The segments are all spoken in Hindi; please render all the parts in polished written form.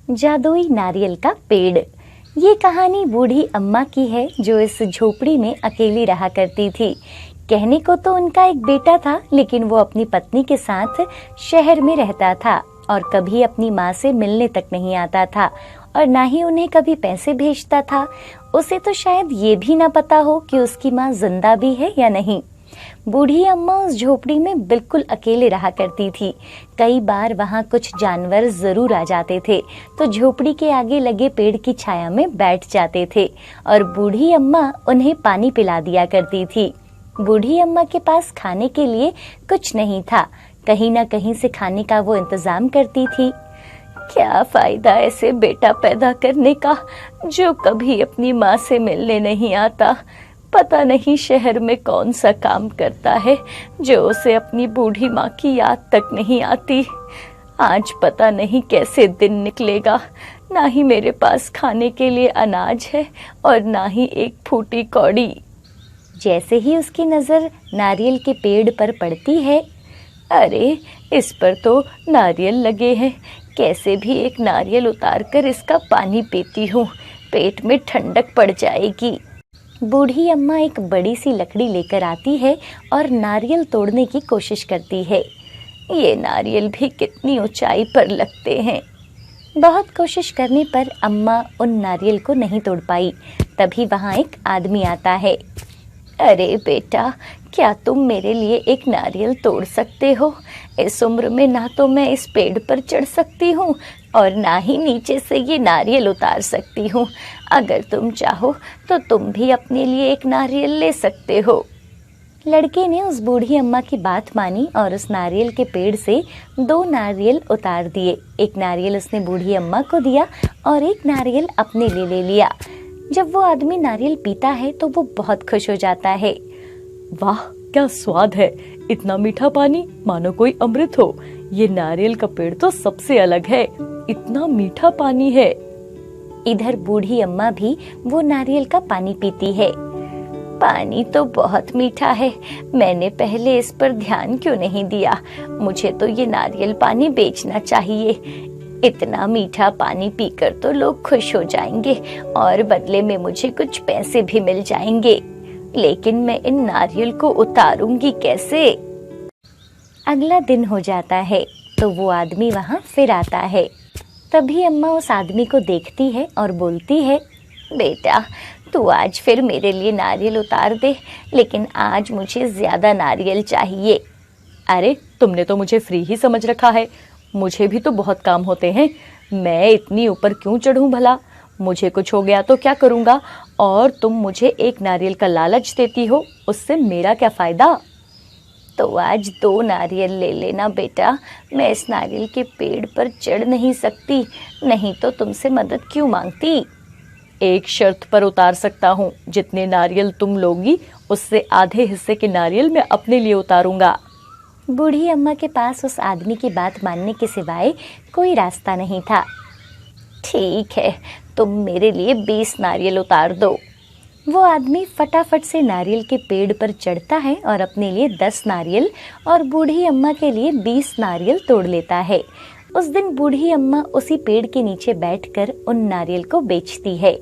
जादुई नारियल का पेड़। ये कहानी बूढ़ी अम्मा की है जो इस झोपड़ी में अकेली रहा करती थी। कहने को तो उनका एक बेटा था, लेकिन वो अपनी पत्नी के साथ शहर में रहता था और कभी अपनी माँ से मिलने तक नहीं आता था और ना ही उन्हें कभी पैसे भेजता था। उसे तो शायद ये भी ना पता हो कि उसकी माँ जिंदा भी है या नहीं। बूढ़ी अम्मा उस झोपड़ी में बिल्कुल अकेले रहा करती थी। कई बार वहाँ कुछ जानवर जरूर आ जाते थे तो झोपड़ी के आगे लगे पेड़ की छाया में बैठ जाते थे और बूढ़ी अम्मा उन्हें पानी पिला दिया करती थी। बूढ़ी अम्मा के पास खाने के लिए कुछ नहीं था, कहीं ना कहीं से खाने का वो इंतजाम करती थी। क्या फायदा ऐसे बेटा पैदा करने का जो कभी अपनी माँ से मिलने नहीं आता। पता नहीं शहर में कौन सा काम करता है जो उसे अपनी बूढ़ी माँ की याद तक नहीं आती। आज पता नहीं कैसे दिन निकलेगा। ना ही मेरे पास खाने के लिए अनाज है और ना ही एक फूटी कौड़ी। जैसे ही उसकी नजर नारियल के पेड़ पर पड़ती है, अरे इस पर तो नारियल लगे हैं, कैसे भी एक नारियल उतार कर इसका पानी पीती हूँ, पेट में ठंडक पड़ जाएगी। बूढ़ी अम्मा एक बड़ी सी लकड़ी लेकर आती है और नारियल तोड़ने की कोशिश करती है। ये नारियल भी कितनी ऊंचाई पर लगते हैं। बहुत कोशिश करने पर अम्मा उन नारियल को नहीं तोड़ पाई। तभी वहाँ एक आदमी आता है। अरे बेटा, क्या तुम मेरे लिए एक नारियल तोड़ सकते हो? इस उम्र में ना तो मैं इस पेड़ पर चढ़ सकती हूँ और ना ही नीचे से ये नारियल उतार सकती हूँ। अगर तुम चाहो तो तुम भी अपने लिए एक नारियल ले सकते हो। लड़के ने उस बूढ़ी अम्मा की बात मानी और उस नारियल के पेड़ से 2 नारियल उतार दिए। एक नारियल उसने बूढ़ी अम्मा को दिया और एक नारियल अपने लिए ले लिया। जब वो आदमी नारियल पीता है तो वो बहुत खुश हो जाता है। वाह, क्या स्वाद है! इतना मीठा पानी, मानो कोई अमृत हो। ये नारियल का पेड़ तो सबसे अलग है, इतना मीठा पानी है। इधर बूढ़ी अम्मा भी वो नारियल का पानी पीती है। पानी तो बहुत मीठा है, मैंने पहले इस पर ध्यान क्यों नहीं दिया। मुझे तो ये नारियल पानी बेचना चाहिए। इतना मीठा पानी पीकर तो लोग खुश हो जाएंगे और बदले में मुझे कुछ पैसे भी मिल जाएंगे। लेकिन मैं इन नारियल को उतारूंगी कैसे? अगला दिन हो जाता है तो वो आदमी वहाँ फिर आता है। तभी अम्मा उस आदमी को देखती है और बोलती है, बेटा तू आज फिर मेरे लिए नारियल उतार दे, लेकिन आज मुझे ज्यादा नारियल चाहिए। अरे तुमने तो मुझे फ्री ही समझ रखा है, मुझे भी तो बहुत काम होते हैं। मैं इतनी ऊपर क्यों चढ़ूं भला? मुझे कुछ हो गया तो क्या करूंगा? और तुम मुझे एक नारियल का लालच देती हो, उससे मेरा क्या फायदा? तो आज 2 नारियल ले लेना बेटा, मैं इस नारियल के पेड़ पर चढ़ नहीं सकती, नहीं तो तुमसे मदद क्यों मांगती। एक शर्त पर उतार सकता हूँ, जितने नारियल तुम लोगी उससे आधे हिस्से के नारियल मैं अपने लिए उतारूंगा। बूढ़ी अम्मा के पास उस आदमी की बात मानने के सिवाय कोई रास्ता नहीं था। ठीक है, तुम मेरे लिए 20 नारियल उतार दो। वो आदमी फटाफट से नारियल के पेड़ पर चढ़ता है और अपने लिए 10 नारियल और बूढ़ी अम्मा के लिए 20 नारियल तोड़ लेता है। उस दिन बूढ़ी अम्मा उसी पेड़ के नीचे बैठकर उन नारियल को बेचती है।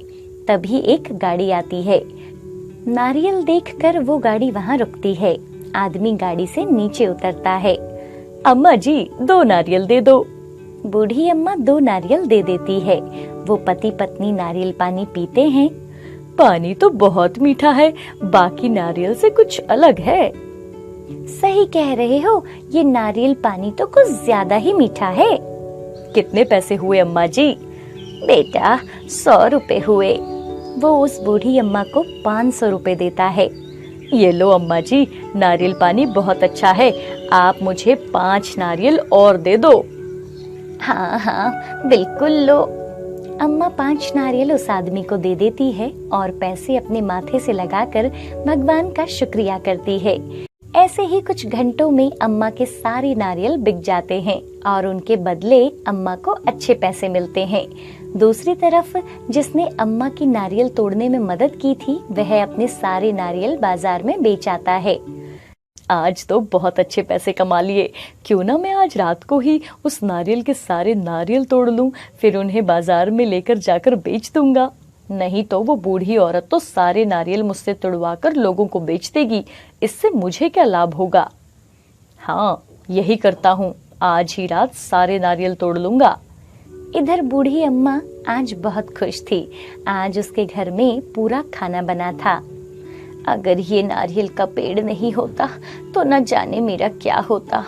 तभी एक गाड़ी आती है। नारियल देखकर वो गाड़ी वहाँ रुकती है। आदमी गाड़ी से नीचे उतरता है। अम्मा जी, 2 नारियल दे दो। बूढ़ी अम्मा 2 नारियल दे देती है। वो पति पत्नी नारियल पानी पीते हैं। पानी तो बहुत मीठा है, बाकी नारियल से कुछ अलग है। सही कह रहे हो, ये नारियल पानी तो कुछ ज्यादा ही मीठा है। कितने पैसे हुए अम्मा जी? बेटा 100 रुपए हुए। वो उस बूढ़ी अम्मा को 500 रुपए देता है। ये लो अम्मा जी, नारियल पानी बहुत अच्छा है, आप मुझे 5 नारियल और दे दो। हाँ हाँ बिल्कुल लो। अम्मा 5 नारियल उस आदमी को दे देती है और पैसे अपने माथे से लगाकर भगवान का शुक्रिया करती है। ऐसे ही कुछ घंटों में अम्मा के सारे नारियल बिक जाते हैं और उनके बदले अम्मा को अच्छे पैसे मिलते हैं। दूसरी तरफ जिसने अम्मा की नारियल तोड़ने में मदद की थी, वह अपने सारे नारियल बाजार में बेच आता है। आज तो बहुत अच्छे पैसे कमा लिए। क्यों ना मैं आज रात को ही उस नारियल के सारे नारियल तोड़ लूं, फिर उन्हें बाजार में लेकर जाकर बेच दूंगा। नहीं तो वो बूढ़ी औरत तो सारे नारियल मुझसे तुड़वाकर लोगों को बेच देगी। इससे मुझे क्या लाभ होगा? हाँ, यही करता हूँ। आज ही रात सारे नारियल तोड़ लूंगा। इधर बूढ़ी अम्मा आज बहुत खुश थी। आज उसके घर में पूरा खाना बना था। अगर ये नारियल का पेड़ नहीं होता तो न जाने मेरा क्या होता।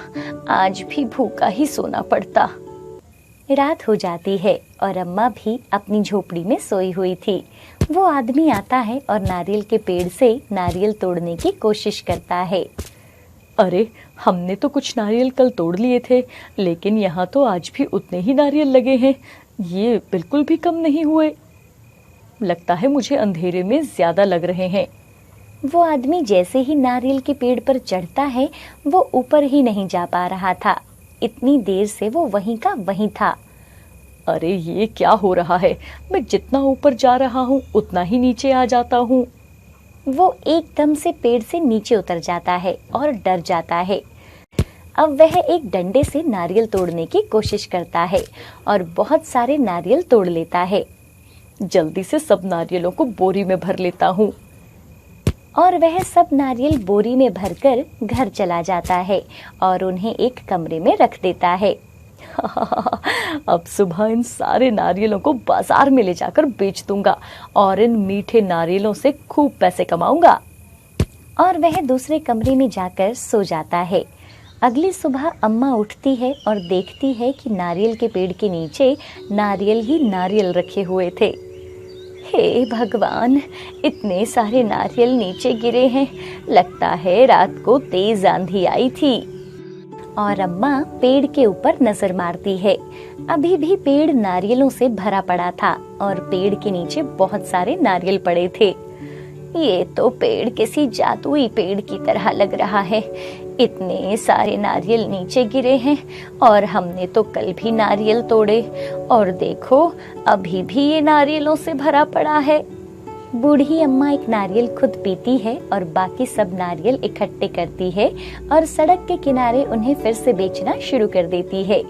आज भी भूखा ही सोना पड़ता। रात हो जाती है और अम्मा भी अपनी झोपड़ी में सोई हुई थी। वो आदमी आता है और नारियल के पेड़ से नारियल तोड़ने की कोशिश करता है। अरे, हमने तो कुछ नारियल कल तोड़ लिए थे, लेकिन यहाँ तो आज भी उतने ही नारियल लगे हैं। ये बिल्कुल भी कम नहीं हुए। लगता है मुझे अंधेरे में ज्यादा लग रहे हैं। वो आदमी जैसे ही नारियल के पेड़ पर चढ़ता है, वो ऊपर ही नहीं जा पा रहा था। इतनी देर से वो वहीं का वहीं था। अरे, ये क्या हो रहा है? मैं जितना ऊपर जा रहा हूँ उतना ही नीचे आ जाता हूँ। वो एकदम से पेड़ से नीचे उतर जाता है और डर जाता है। अब वह एक डंडे से नारियल तोड़ने की कोशिश करता है और बहुत सारे नारियल तोड़ लेता है। जल्दी से सब नारियलों को बोरी में भर लेता हूँ। और वह सब नारियल बोरी में भरकर घर चला जाता है और उन्हें एक कमरे में रख देता है। अब सुबह इन सारे नारियलों को बाजार में ले जाकर बेच दूंगा और इन मीठे नारियलों से खूब पैसे कमाऊंगा। और वह दूसरे कमरे में जाकर सो जाता है। अगली सुबह अम्मा उठती है और देखती है कि नारियल के पेड़ के नीचे नारियल ही नारियल रखे हुए थे। हे भगवान, इतने सारे नारियल नीचे गिरे हैं। लगता है रात को तेज आंधी आई थी। और अम्मा पेड़ के ऊपर नजर मारती है। अभी भी पेड़ नारियलों से भरा पड़ा था और पेड़ के नीचे बहुत सारे नारियल पड़े थे। ये तो पेड़ किसी जादुई पेड़ की तरह लग रहा है। इतने सारे नारियल नीचे गिरे हैं और हमने तो कल भी नारियल तोड़े, और देखो अभी भी ये नारियलों से भरा पड़ा है। बूढ़ी अम्मा एक नारियल खुद पीती है और बाकी सब नारियल इकट्ठे करती है और सड़क के किनारे उन्हें फिर से बेचना शुरू कर देती है।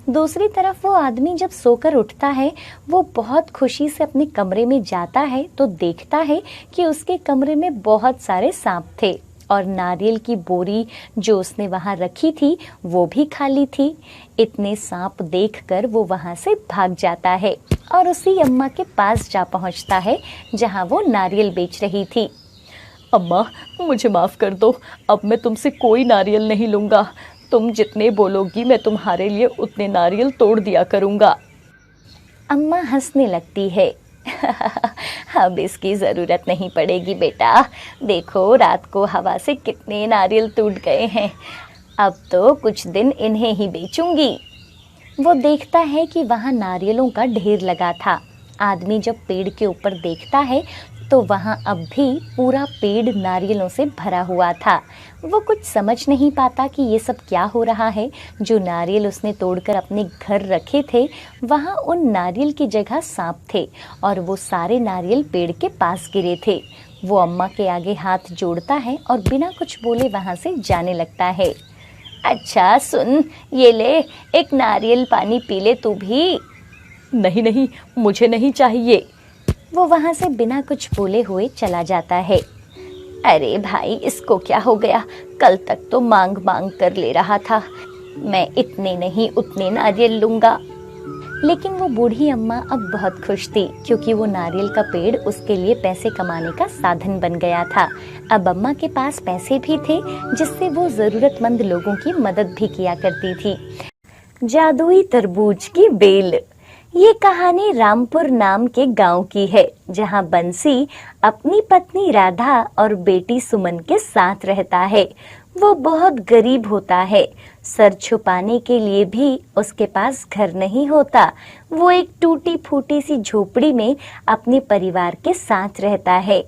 दूसरी तरफ वो आदमी जब सोकर उठता है, वो बहुत खुशी से अपने कमरे में जाता है तो देखता है कि उसके कमरे में बहुत सारे सांप थे और नारियल की बोरी जो उसने वहां रखी थी वो भी खाली थी। इतने सांप देखकर वो वहां से भाग जाता है और उसी अम्मा के पास जा पहुंचता है जहां वो नारियल बेच रही थी। अम्मा, मुझे माफ कर दो। अब मैं तुमसे कोई नारियल नहीं लूंगा। तुम जितने बोलोगी मैं तुम्हारे लिए उतने नारियल तोड़ दिया करूंगा। अम्मा हंसने लगती है। अब इसकी जरूरत नहीं पड़ेगी बेटा। देखो रात को हवा से कितने नारियल टूट गए हैं। अब तो कुछ दिन इन्हें ही बेचूंगी। वो देखता है कि वहां नारियलों का ढेर लगा था। आदमी जब पेड़ के ऊपर देखता है तो वहां अब भी पूरा पेड़ नारियलों से भरा हुआ था। वो कुछ समझ नहीं पाता कि ये सब क्या हो रहा है। जो नारियल उसने तोड़कर अपने घर रखे थे, वहां उन नारियल की जगह सांप थे और वो सारे नारियल पेड़ के पास गिरे थे। वो अम्मा के आगे हाथ जोड़ता है और बिना कुछ बोले वहां से जाने लगता है। अच्छा सुन, ये ले, एक नारियल पानी पी ले तू भी। नहीं नहीं, मुझे नहीं चाहिए। वो वहां से बिना कुछ बोले हुए चला जाता है। अरे भाई, इसको क्या हो गया? कल तक तो मांग मांग कर ले रहा था। मैं इतने नहीं उतने नारियल लूंगा। लेकिन वो बूढ़ी अम्मा अब बहुत खुश थी क्योंकि वो नारियल का पेड़ उसके लिए पैसे कमाने का साधन बन गया था। अब अम्मा के पास पैसे भी थे जिससे वो जरूरतमंद लोगों की मदद भी किया करती थी। जादुई तरबूज की बेल। ये कहानी रामपुर नाम के गांव की है जहां बंसी अपनी पत्नी राधा और बेटी सुमन के साथ रहता है। वो बहुत गरीब होता है। सर छुपाने के लिए भी उसके पास घर नहीं होता। वो एक टूटी फूटी सी झोपड़ी में अपने परिवार के साथ रहता है।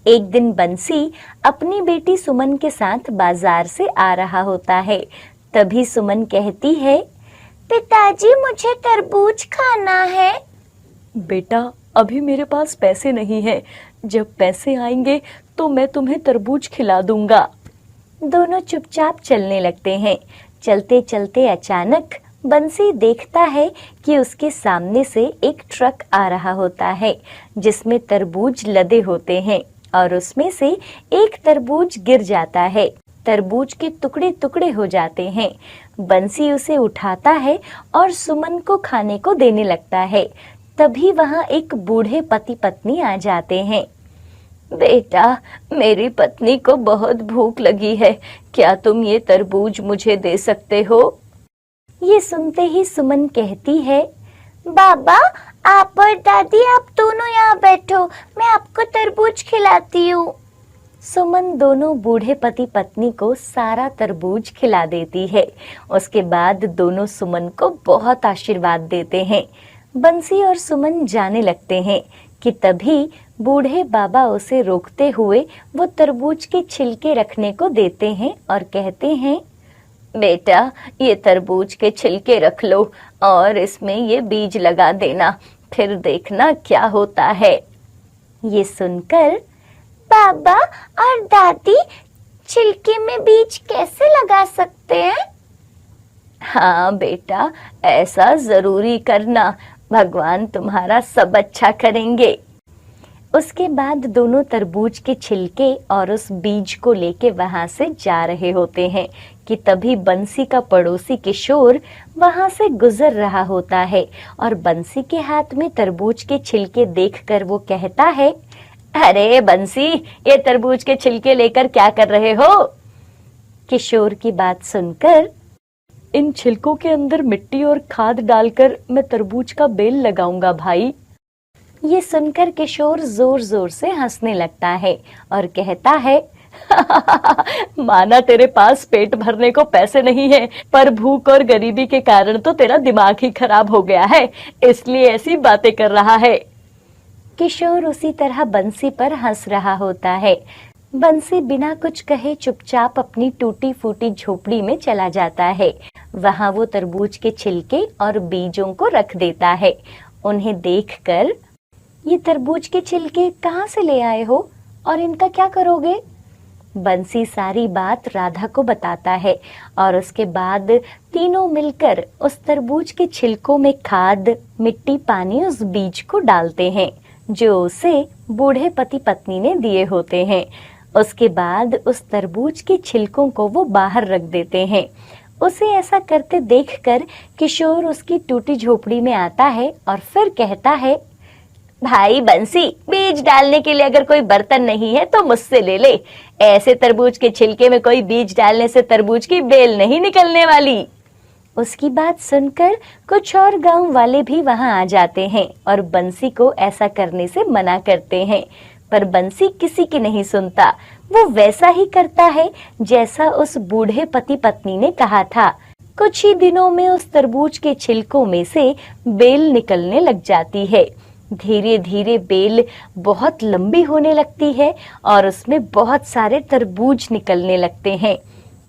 एक दिन बंसी अपनी बेटी सुमन के साथ बाजार से आ रहा होता है। तभी सुमन कहती है, पिताजी मुझे तरबूज खाना है। बेटा, अभी मेरे पास पैसे नहीं हैं। जब पैसे आएंगे तो मैं तुम्हें तरबूज खिला दूंगा। दोनों चुपचाप चलने लगते हैं। चलते चलते अचानक बंसी देखता है कि उसके सामने से एक ट्रक आ रहा होता है जिसमें तरबूज लदे होते हैं और उसमें से एक तरबूज गिर जाता है। तरबूज के टुकड़े टुकड़े हो जाते हैं। बंसी उसे उठाता है और सुमन को खाने को देने लगता है। तभी वहां एक बूढ़े पति पत्नी आ जाते हैं। बेटा, मेरी पत्नी को बहुत भूख लगी है, क्या तुम ये तरबूज मुझे दे सकते हो? ये सुनते ही सुमन कहती है, बाबा, आप और दादी आप दोनों यहाँ बैठो, मैं आपको तरबूज खिलाती हूँ। सुमन दोनों बूढ़े पति पत्नी को सारा तरबूज खिला देती है। उसके बाद दोनों सुमन को बहुत आशीर्वाद देते हैं। बंसी और सुमन जाने लगते हैं कि तभी बूढ़े बाबा उसे रोकते हुए वो तरबूज के छिलके रखने को देते हैं और कहते हैं, बेटा, ये तरबूज के छिलके रख लो और इसमें ये बीज लगा देना, फिर देखना क्या होता है। ये सुनकर बाबा और दादी छिलके में बीज कैसे लगा सकते हैं? हाँ बेटा, ऐसा जरूरी करना, भगवान तुम्हारा सब अच्छा करेंगे। उसके बाद दोनों तरबूज के छिलके और उस बीज को लेके वहां से जा रहे होते हैं कि तभी बंसी का पड़ोसी किशोर वहां से गुजर रहा होता है और बंसी के हाथ में तरबूज के छिलके देखकर वो कहता है, अरे बंसी, ये तरबूज के छिलके लेकर क्या कर रहे हो? किशोर की बात सुनकर, इन छिलकों के अंदर मिट्टी और खाद डालकर मैं तरबूज का बेल लगाऊंगा भाई। ये सुनकर किशोर जोर जोर से हंसने लगता है और कहता है, माना तेरे पास पेट भरने को पैसे नहीं है, पर भूख और गरीबी के कारण तो तेरा दिमाग ही खराब हो गया है, इसलिए ऐसी बातें कर रहा है। किशोर उसी तरह बंसी पर हंस रहा होता है। बंसी बिना कुछ कहे चुपचाप अपनी टूटी फूटी झोपड़ी में चला जाता है। वहां वो तरबूज के छिलके और बीजों को रख देता है। उन्हें देखकर, ये तरबूज के छिलके कहाँ से ले आए हो और इनका क्या करोगे? बंसी सारी बात राधा को बताता है और उसके बाद तीनों मिलकर उस तरबूज के छिलकों में खाद, मिट्टी, पानी, उस बीज को डालते हैं जो उसे बूढ़े पति पत्नी ने दिए होते हैं। उसके बाद उस तरबूज के छिलकों को वो बाहर रख देते हैं। उसे ऐसा करते देखकर किशोर उसकी टूटी झोपड़ी में आता है और फिर कहता है, भाई बंसी, बीज डालने के लिए अगर कोई बर्तन नहीं है तो मुझसे ले ले। ऐसे तरबूज के छिलके में कोई बीज डालने से तरबूज की बेल नहीं निकलने वाली। उसकी बात सुनकर कुछ और गांव वाले भी वहां आ जाते हैं और बंसी को ऐसा करने से मना करते हैं, पर बंसी किसी की नहीं सुनता। वो वैसा ही करता है जैसा उस बूढ़े पति पत्नी ने कहा था। कुछ ही दिनों में उस तरबूज के छिलकों में से बेल निकलने लग जाती है। धीरे धीरे बेल बहुत लंबी होने लगती है और उसमें बहुत सारे तरबूज निकलने लगते हैं।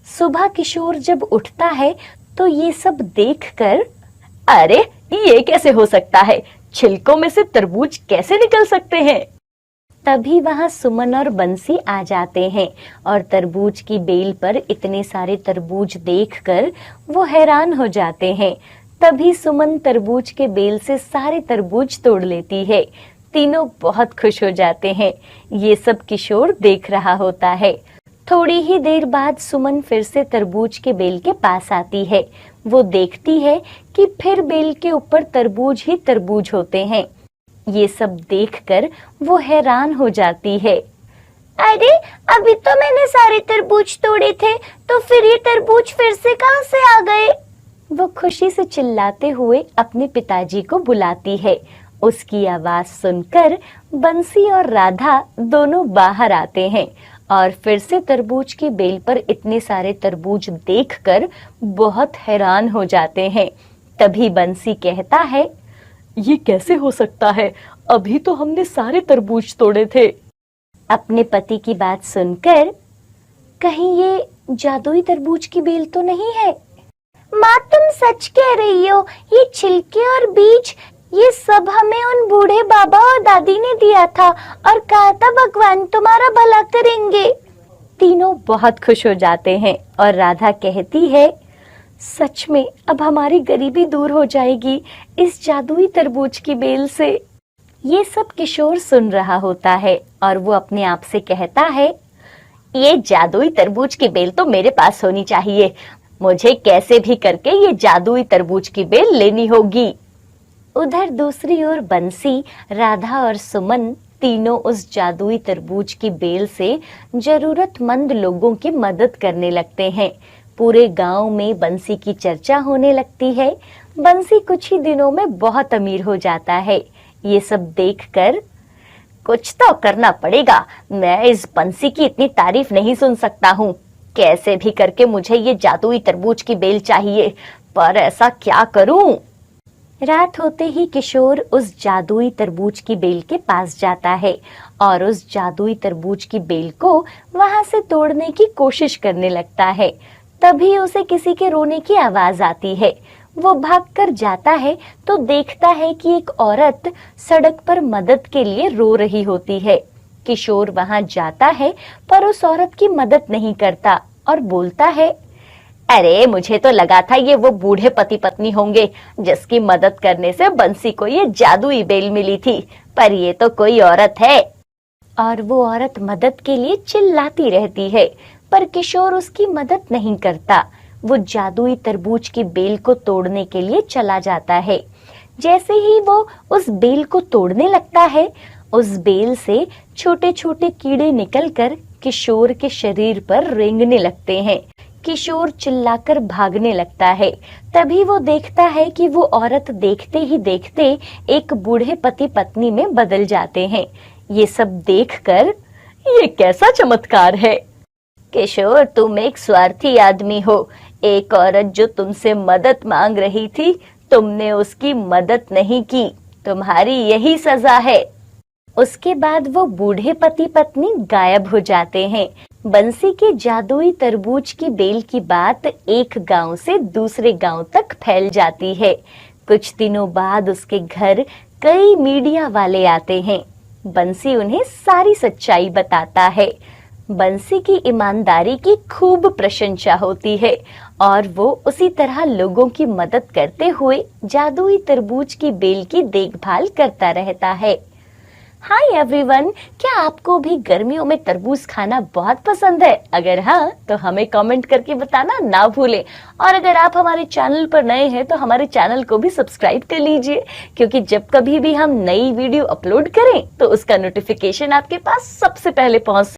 सुबह किशोर जब उठता है तो ये सब देखकर, अरे ये कैसे हो सकता है, छिलकों में से तरबूज कैसे निकल सकते हैं? तभी वहां सुमन और बंसी आ जाते हैं और तरबूज की बेल पर इतने सारे तरबूज देखकर वो हैरान हो जाते हैं। तभी सुमन तरबूज के बेल से सारे तरबूज तोड़ लेती है। तीनों बहुत खुश हो जाते हैं। ये सब किशोर देख रहा होता है। थोड़ी ही देर बाद सुमन फिर से तरबूज के बेल के पास आती है। वो देखती है कि फिर बेल के ऊपर तरबूज ही तरबूज होते हैं। ये सब देखकर वो हैरान हो जाती है। अरे, अभी तो मैंने सारे तरबूज तोड़े थे, तो फिर ये तरबूज फिर से कहां से आ गए? वो खुशी से चिल्लाते हुए अपने पिताजी को बुलाती है। उसकी आवाज सुनकर बंसी और राधा दोनों बाहर आते हैं और फिर से तरबूज की बेल पर इतने सारे तरबूज देखकर बहुत हैरान हो जाते हैं। तभी बंसी कहता है, ये कैसे हो सकता है, अभी तो हमने सारे तरबूज तोड़े थे। अपने पति की बात सुनकर, कहीं ये जादुई तरबूज की बेल तो नहीं है? माँ, तुम सच कह रही हो, ये छिलके और बीज ये सब हमें उन बूढ़े बाबा और दादी ने दिया था और कहा था भगवान तुम्हारा भला करेंगे। तीनों बहुत खुश हो जाते हैं और राधा कहती है, सच में अब हमारी गरीबी दूर हो जाएगी इस जादुई तरबूज की बेल से। ये सब किशोर सुन रहा होता है और वो अपने आप से कहता है, ये जादुई तरबूज की बेल तो मेरे पास होनी चाहिए। मुझे कैसे भी करके ये जादुई तरबूज की बेल लेनी होगी। उधर दूसरी ओर बंसी, राधा और सुमन तीनों उस जादुई तरबूज की बेल से जरूरतमंद लोगों की मदद करने लगते हैं। पूरे गांव में बंसी की चर्चा होने लगती है। बंसी कुछ ही दिनों में बहुत अमीर हो जाता है। ये सब देखकर कुछ तो करना पड़ेगा। मैं इस बंसी की इतनी तारीफ नहीं सुन सकता हूँ। कैसे भी करके मुझे ये जादुई तरबूज की बेल चाहिए, पर ऐसा क्या करूं? रात होते ही किशोर उस जादुई तरबूज की बेल के पास जाता है और उस जादुई तरबूज की बेल को वहां से तोड़ने की कोशिश करने लगता है। तभी उसे किसी के रोने की आवाज आती है। वो भागकर जाता है तो देखता है कि एक औरत सड़क पर मदद के लिए रो रही होती है। किशोर वहां जाता है पर उस औरत की मदद नहीं करता और बोलता है, अरे मुझे तो लगा था ये वो बूढ़े पति पत्नी होंगे जिसकी मदद करने से बंसी को ये जादुई बेल मिली थी, पर ये तो कोई औरत है। और वो औरत मदद के लिए चिल्लाती रहती है, पर किशोर उसकी मदद नहीं करता। वो जादुई तरबूज की बेल को तोड़ने के लिए चला जाता है। जैसे ही वो उस बेल को तोड़ने लगता है, उस बेल से छोटे छोटे कीड़े निकलकर किशोर के शरीर पर रेंगने लगते हैं। किशोर चिल्लाकर भागने लगता है। तभी वो देखता है कि वो औरत देखते ही देखते एक बूढ़े पति पत्नी में बदल जाते हैं। ये सब देखकर ये कैसा चमत्कार है। किशोर, तुम एक स्वार्थी आदमी हो। एक औरत जो तुमसे मदद मांग रही थी, तुमने उसकी मदद नहीं की। तुम्हारी यही सजा है। उसके बाद वो बूढ़े पति पत्नी गायब हो जाते हैं। बंसी के जादुई तरबूज की बेल की बात एक गांव से दूसरे गांव तक फैल जाती है। कुछ दिनों बाद उसके घर कई मीडिया वाले आते हैं। बंसी उन्हें सारी सच्चाई बताता है। बंसी की ईमानदारी की खूब प्रशंसा होती है और वो उसी तरह लोगों की मदद करते हुए जादुई तरबूज की बेल की देखभाल करता रहता है। हाय एवरीवन, क्या आपको भी गर्मियों में तरबूज खाना बहुत पसंद है? अगर हाँ, तो हमें कमेंट करके बताना ना भूलें। और अगर आप हमारे चैनल पर नए हैं तो हमारे चैनल को भी सब्सक्राइब कर लीजिए, क्योंकि जब कभी भी हम नई वीडियो अपलोड करें तो उसका नोटिफिकेशन आपके पास सबसे पहले पहुंच